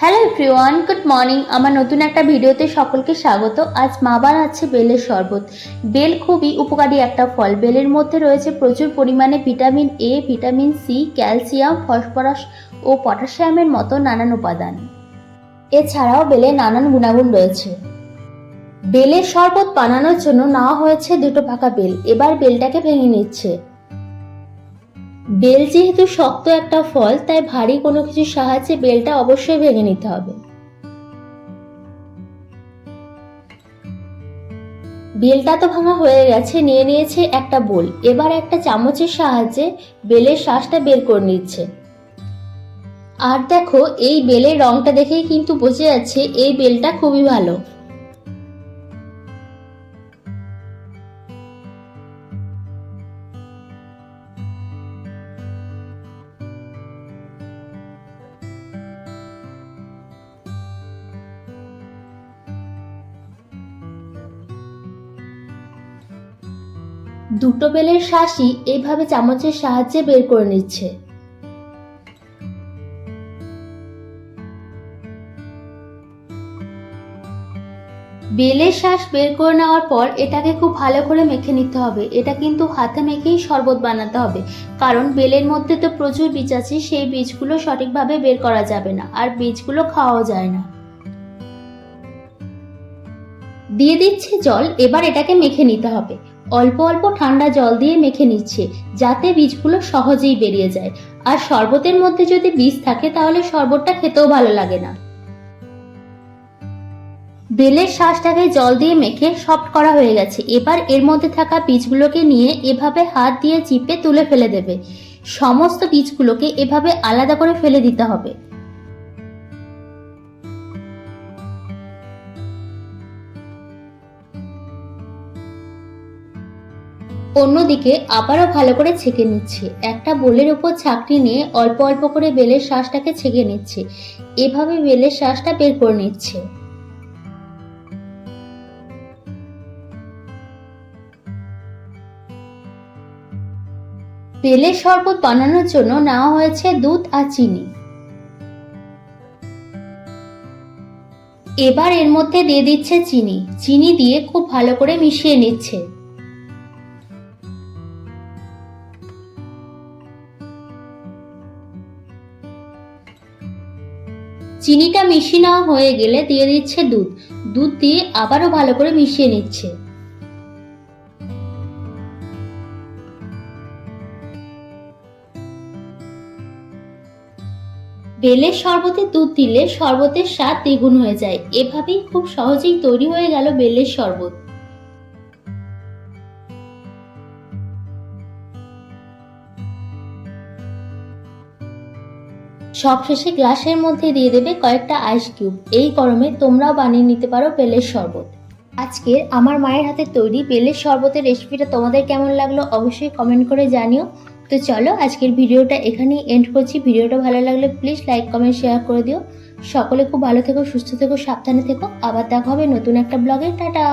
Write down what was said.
Hello everyone, good morning. আমার নতুন একটা ভিডিওতে সকলকে স্বাগত। আজ মা বানাচ্ছে বেলের শরবত। বেল খুবই উপকারী একটা ফল। বেলের মধ্যে রয়েছে প্রচুর পরিমাণে vitamin A, vitamin C, calcium, phosphorus ও পটাশিয়ামের মতো নানান উপাদান। এছাড়াও বেলে নানান গুণাগুণ রয়েছে। বেলের শরবত বানানোর জন্য নেওয়া হয়েছে দুটো পাকা বেল। এবার বেলটাকে ভেঙে নিচ্ছে। বেল যেহেতু শক্ত একটা ফল, তাই ভারী কোনো কিছুর সাহায্যে বেলটা অবশ্যই ভেঙে নিতে হবে। বেলটা তো ভাঙা হয়ে গেছে, নিয়ে নিয়েছে একটা বোল। এবার একটা চামচের সাহায্যে বেলের শাঁসটা বের করে নিচ্ছে। আর দেখো, এই বেলের রংটা দেখেই কিন্তু বোঝা যাচ্ছে এই বেলটা খুবই ভালো। দুটো বেলের শাঁসই এইভাবে চামচের সাহায্যে বের করে নিচ্ছে। বেলের শাঁস বের করে নেওয়ার পর এটাকে খুব ভালো করে মেখে নিতে হবে। এটা কিন্তু হাতে মেখেই শরবত বানাতে হবে, কারণ বেলের মধ্যে তো প্রচুর বীজ আছে, সেই বীজগুলো সঠিকভাবে বের করা যাবে না, আর বীজগুলো খাওয়াও যায় না। দিয়ে দিচ্ছে জল। এবার এটাকে মেখে নিতে হবে। অল্প অল্প ঠান্ডা জল দিয়ে মেখে নিচ্ছে, যাতে বীজগুলো সহজেই বেরিয়ে যায়। আর শরবতের মধ্যে যদি বীজ থাকে তাহলে শরবতটা খেতেও ভালো লাগে না। বেলের শাঁসটাকে জল দিয়ে মেখে সফট করা হয়ে গেছে। এবার এর মধ্যে থাকা বীজগুলোকে নিয়ে এভাবে হাত দিয়ে চিপে তুলে ফেলে দেবে। সমস্ত বীজগুলোকে এভাবে আলাদা করে ফেলে দিতে হবে। অন্যদিকে আবারও ভালো করে ছেঁকে নিচ্ছে। একটা বোলের উপর ছাঁকনি নিয়ে অল্প অল্প করে বেলের শাঁসটাকে ছেঁকে নিচ্ছে। এভাবে বেলের শাঁসটা বের করে নিচ্ছে। বেলের শরবত বানানোর জন্য নেওয়া হয়েছে দুধ আর চিনি। এবার এর মধ্যে দিয়ে দিচ্ছে চিনি। চিনি দিয়ে খুব ভালো করে মিশিয়ে নিচ্ছে। চিনিটা মিশিয়ে নেওয়া হয়ে গেলে দিয়ে দিচ্ছে দুধ। দুধ দিয়ে আবারও ভালো করে মিশিয়ে নিচ্ছে। বেলের শরবতে দুধ দিলে শরবতের স্বাদ দ্বিগুণ হয়ে যায়। এভাবেই খুব সহজেই তৈরি হয়ে গেল বেলের শরবত। সবশেষে গ্লাসের মধ্যে দিয়ে দেবে কয়েকটা আইস কিউব। এই গরমে তোমরাও বানিয়ে নিতে পারো বেলের শরবত। আজকের আমার মায়ের হাতে তৈরি বেলের শরবতের রেসিপিটা তোমাদের কেমন লাগলো অবশ্যই কমেন্ট করে জানিও। তো চলো, আজকের ভিডিওটা এখানেই এন্ড করছি। ভিডিওটা ভালো লাগলে প্লিজ লাইক, কমেন্ট, শেয়ার করে দিও। সকলে খুব ভালো থেকো, সুস্থ থেকো, সাবধানে থেকো। আবার দেখা হবে নতুন একটা ব্লগে। টাটা।